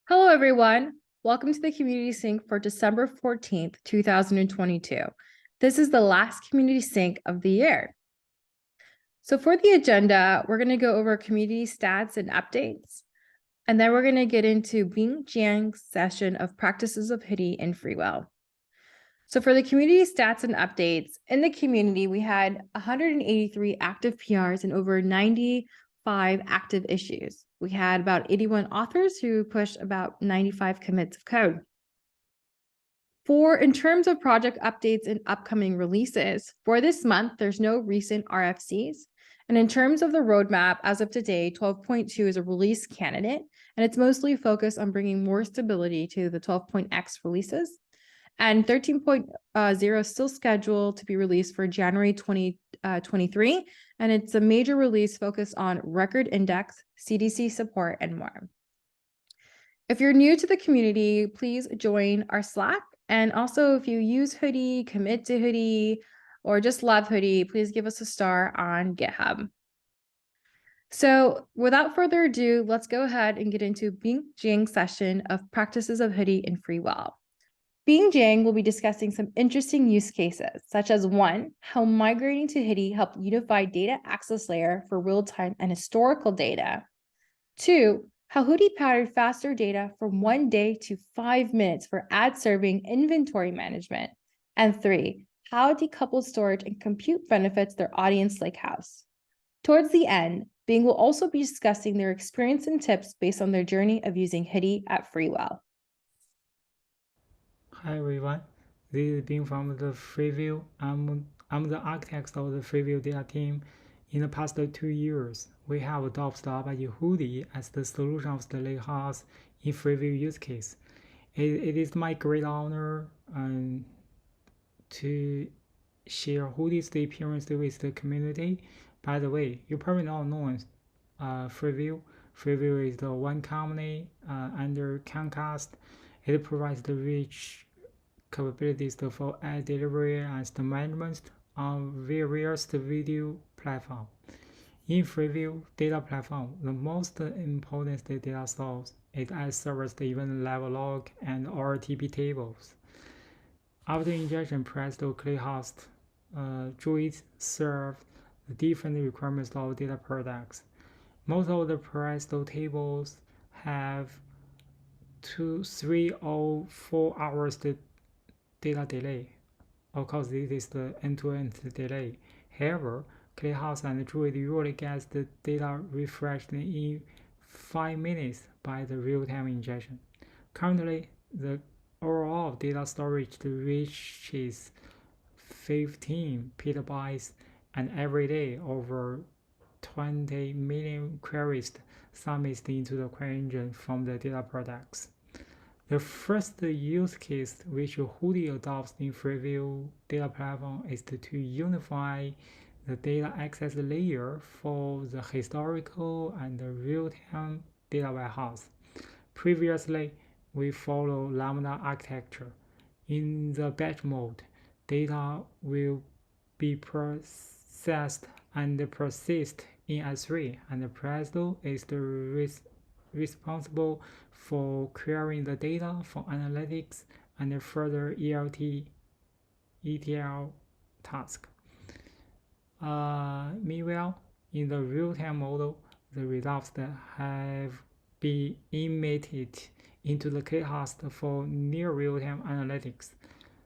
Hello, everyone. Welcome to the Community Sync for December 14th, 2022. This is the last Community Sync of the year. So for the agenda, we're going to go over community stats and updates, and then we're going to get into Bing Jiang's session of practices of Hudi and Freewheel. So for the community stats and updates, in the community, we had 183 active PRs and over 95 active issues. We had about 81 authors who pushed about 95 commits of code. In terms of project updates and upcoming releases, for this month, there's no recent RFCs. And in terms of the roadmap, as of today, 12.2 is a release candidate, and it's mostly focused on bringing more stability to the 12.x releases. And 13.0 is still scheduled to be released for January 2023, and it's a major release focused on record index, CDC support, and more. If you're new to the community, please join our Slack. And also, if you use Hudi, commit to Hudi, or just love Hudi, please give us a star on GitHub. So without further ado, let's go ahead and get into Bing Jiang's session of practices of Hudi and Freewheel. Bing Jiang will be discussing some interesting use cases, such as 1, how migrating to Hudi helped unify data access layer for real-time and historical data. 2, how Hudi powered faster data from 1 day to 5 minutes for ad serving inventory management. And 3, how decoupled storage and compute benefits their Audience Lakehouse. Towards the end, Bing will also be discussing their experience and tips based on their journey of using Hudi at Freewheel. Hi everyone, this is Bing from the Freewheel. I'm the architect of the Freewheel data team. In the past 2 years, we have adopted Apache Hudi as the solution of the Lakehouse in Freewheel use case. It is my great honor to share Hudi's experience with the community. By the way, you probably not know Freewheel. Freewheel is the one company under Comcast. It provides the rich capabilities for ad delivery and the management on various video platforms. In Freewheel data platform, the most important data source is ad servers, the event level log, and RTB tables. After injection, Presto ClickHost joins serve the different requirements of data products. Most of the Presto tables have 2, 3, or 4 hours data delay. Of course, this is the end-to-end delay. However, ClickHouse and Druid usually gets the data refreshed in 5 minutes by the real-time injection. Currently, the overall data storage reaches 15 petabytes, and every day over 20 million queries submitted into the query engine from the data products. The first use case which Hudi adopts in Freewheel data platform is to unify the data access layer for the historical and the real-time data warehouse. Previously, we follow Lambda architecture. In the batch mode, data will be processed and persist in S3, and Presto is the responsible for querying the data for analytics and further ETL task. Meanwhile, in the real-time model, the results that have been emitted into the ClickHouse for near real-time analytics.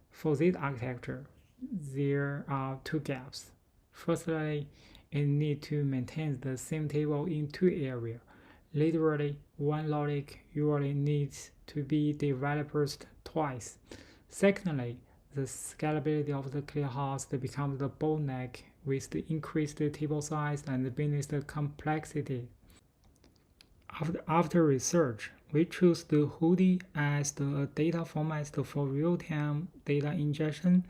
For this architecture, there are 2 gaps. Firstly, it needs to maintain the same table in 2 areas. Literally, one logic usually needs to be developed twice. Secondly, the scalability of the ClickHouse becomes the bottleneck with the increased table size and the business complexity. After research, we choose the Hudi as the data format for real-time data ingestion.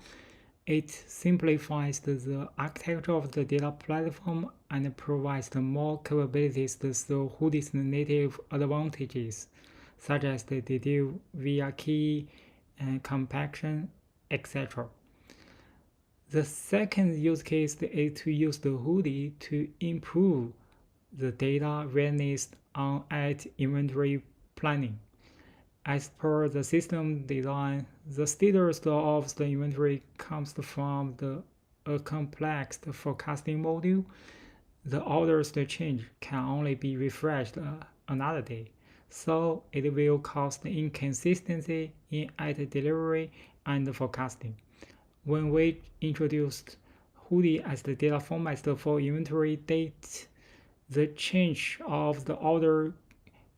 It simplifies the architecture of the data platform and provides more capabilities to Hudi's native advantages, such as the dedupe via key and compaction, etc. The second use case is to use the Hudi to improve the data readiness on ad inventory planning. As per the system design, the status of the inventory comes from a complex forecasting module. The orders change can only be refreshed another day, so it will cause inconsistency in item delivery and forecasting. When we introduced Hudi as the data format for inventory date, the change of the order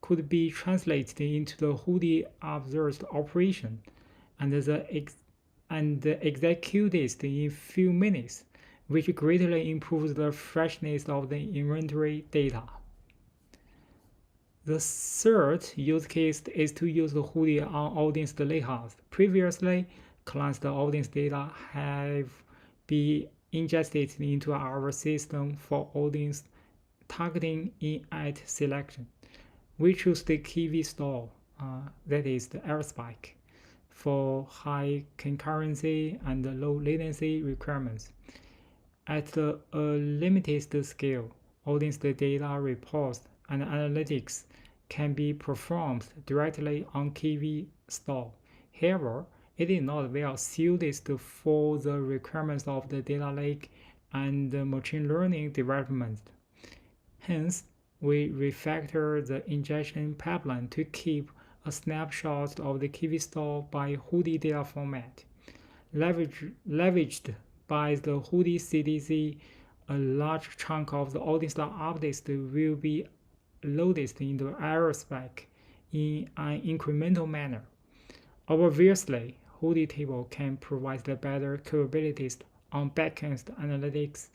could be translated into the Hudi observed operation and executed in few minutes, which greatly improves the freshness of the inventory data. The third use case is to use the Hudi on Audience Lakehouse. Previously, clients' audience data have been ingested into our system for audience targeting in ad selection. We choose the KV store, that is the airspike, for high concurrency and low latency requirements. At a limited scale, audience data reports and analytics can be performed directly on KV store. However, it is not well suited for the requirements of the data lake and machine learning development. Hence, we refactor the ingestion pipeline to keep a snapshot of the KV store by Hudi data format. Leveraged by the Hudi CDC, a large chunk of the audience updates will be loaded into airspike in an incremental manner. Obviously, Hudi table can provide the better capabilities on backend analytics.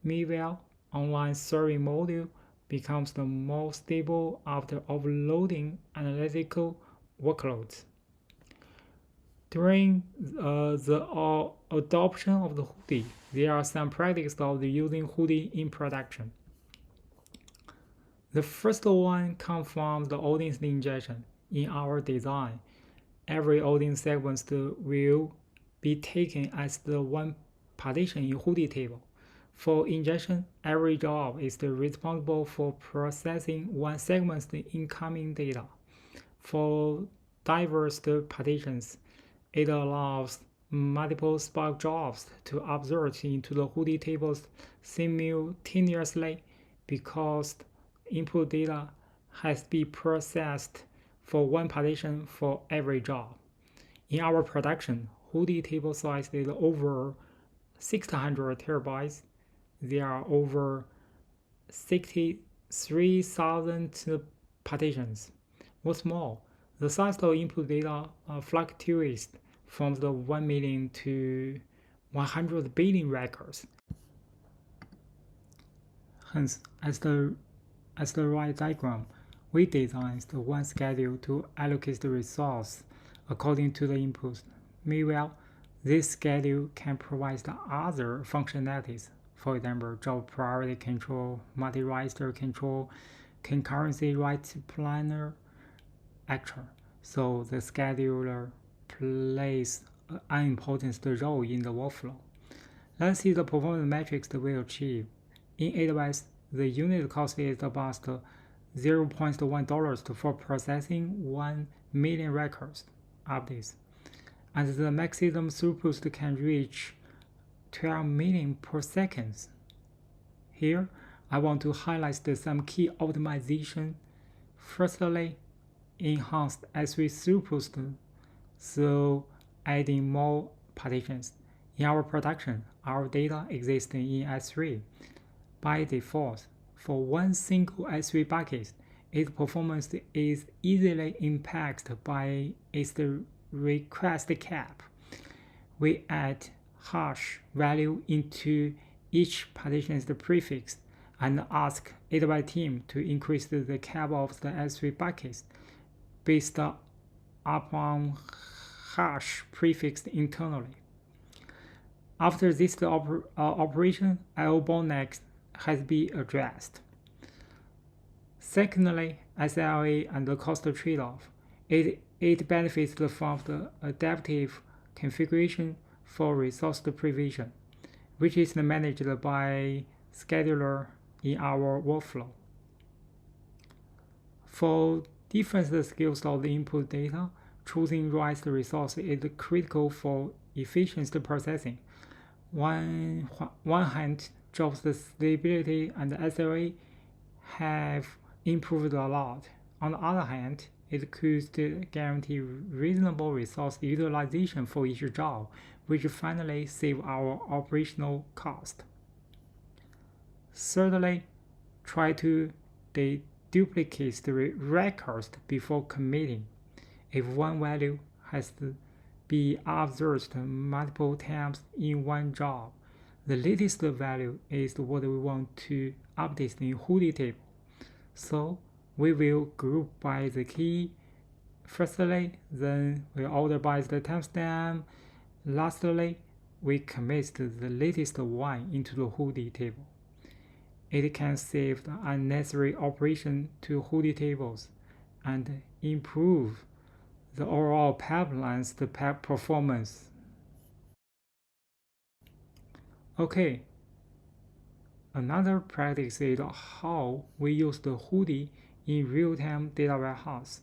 Meanwhile, online serving module becomes the more stable after offloading analytical workloads. During the adoption of the Hudi, there are some practices of using Hudi in production. The first one comes from the audience ingestion. In our design, every audience segment will be taken as the one partition in Hudi table. For ingestion, every job is responsible for processing one segment's incoming data. For diverse partitions, it allows multiple Spark jobs to observe into the Hudi tables simultaneously because input data has to be processed for one partition for every job. In our production, Hudi table size is over 600 terabytes. There are over 63,000 partitions. What's more, the size of input data fluctuates from the 1 million to 100 billion records. Hence, as the right diagram, we designed the one schedule to allocate the resource according to the inputs. Meanwhile, this schedule can provide the other functionalities. For example, job priority control, multi-register control, concurrency right planner, etc. So the scheduler plays an important role in the workflow. Let's see the performance metrics that we achieve. In AWS, the unit cost is about $0.1 for processing 1 million records updates, and the maximum throughput can reach 12 million per second. Here, I want to highlight some key optimization. Firstly, enhanced S3 throughput through adding more partitions. In our production, our data exists in S3. By default, for one single S3 bucket, its performance is easily impacted by its request cap. We add hash value into each partition's prefix and ask AWS team to increase the cap of the S3 buckets based upon hash prefix internally. After this operation, IO bottleneck has been addressed. Secondly, SLA and the cost trade-off. It benefits from the adaptive configuration for resource provision, which is managed by scheduler in our workflow. For Different the skills of the input data, choosing right resource is critical for efficient processing. One hand, jobs the stability and SLA have improved a lot. On the other hand, it could guarantee reasonable resource utilization for each job, which finally save our operational cost. Thirdly, try to duplicate the records before committing. If one value has to be observed multiple times in one job, the latest value is what we want to update in Hudi table. So we will group by the key firstly, then we order by the timestamp. Lastly, we commit the latest one into the Hudi table. It can save the unnecessary operation to Hudi tables and improve the overall pipeline's performance. Okay, another practice is how we use the Hudi in real-time data warehouse.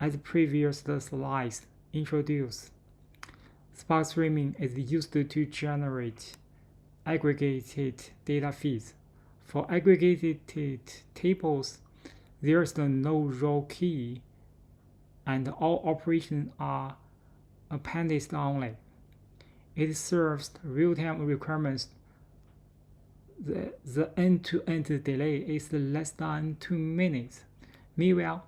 As previous slides introduced, Spark Streaming is used to generate aggregated data feeds. For aggregated tables, there is no row key, and all operations are appended only. It serves real-time requirements. The end-to-end delay is less than 2 minutes. Meanwhile,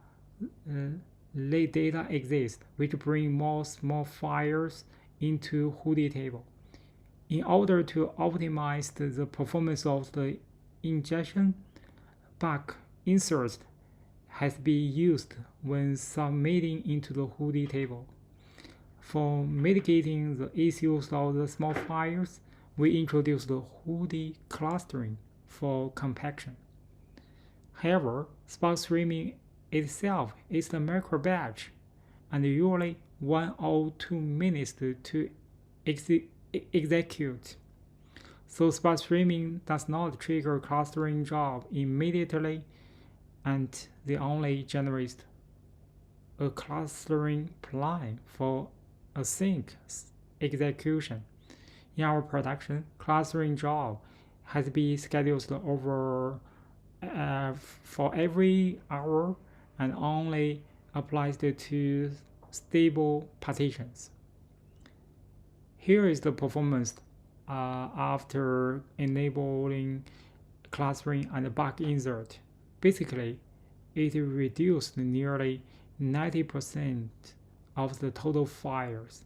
late data exists, which bring more small files into Hudi table. In order to optimize the performance of the ingestion, bulk insert has been used when submitting into the Hudi table. For mitigating the issues of the small files, we introduced the Hudi clustering for compaction. However, Spark Streaming itself is the micro batch, and usually 1 or 2 minutes to execute. So Spark Streaming does not trigger clustering job immediately, and they only generate a clustering plan for async execution. In our production, clustering job has been scheduled over for every hour and only applies to stable partitions. Here is the performance after enabling clustering and bulk insert. Basically, it reduced nearly 90% of the total files.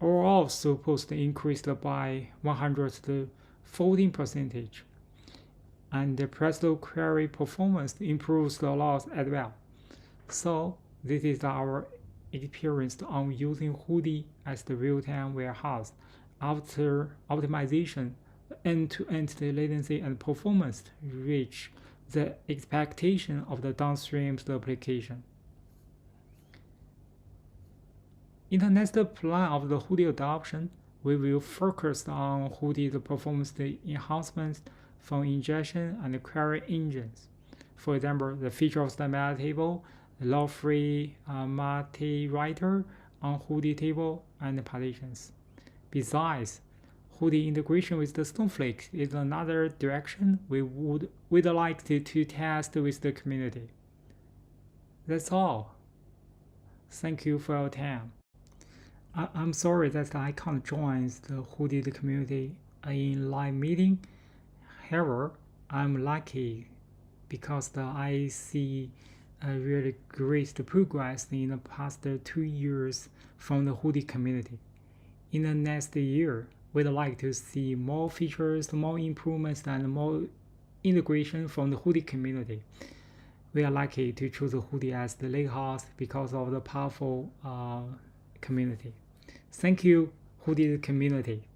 Overall throughput increased by 114%, and the Presto query performance improves a lot as well. So this is our experience on using Hudi as the real-time warehouse. After optimization, end-to-end latency and performance reach the expectation of the downstream application. In the next plan of the Hudi adoption, we will focus on Hudi's performance enhancements for ingestion and query engines. For example, the feature of the meta table, the law-free multi-writer on Hudi table, and partitions. Besides, Hudi integration with the Snowflake is another direction we'd like to test with the community. That's all. Thank you for your time. I'm sorry that I can't join the Hudi community in live meeting. However, I'm lucky because I see a really great progress in the past 2 years from the Hudi community. In the next year, we'd like to see more features, more improvements, and more integration from the Hudi community. We are lucky to choose Hudi as the Lakehouse because of the powerful community. Thank you, Hudi community.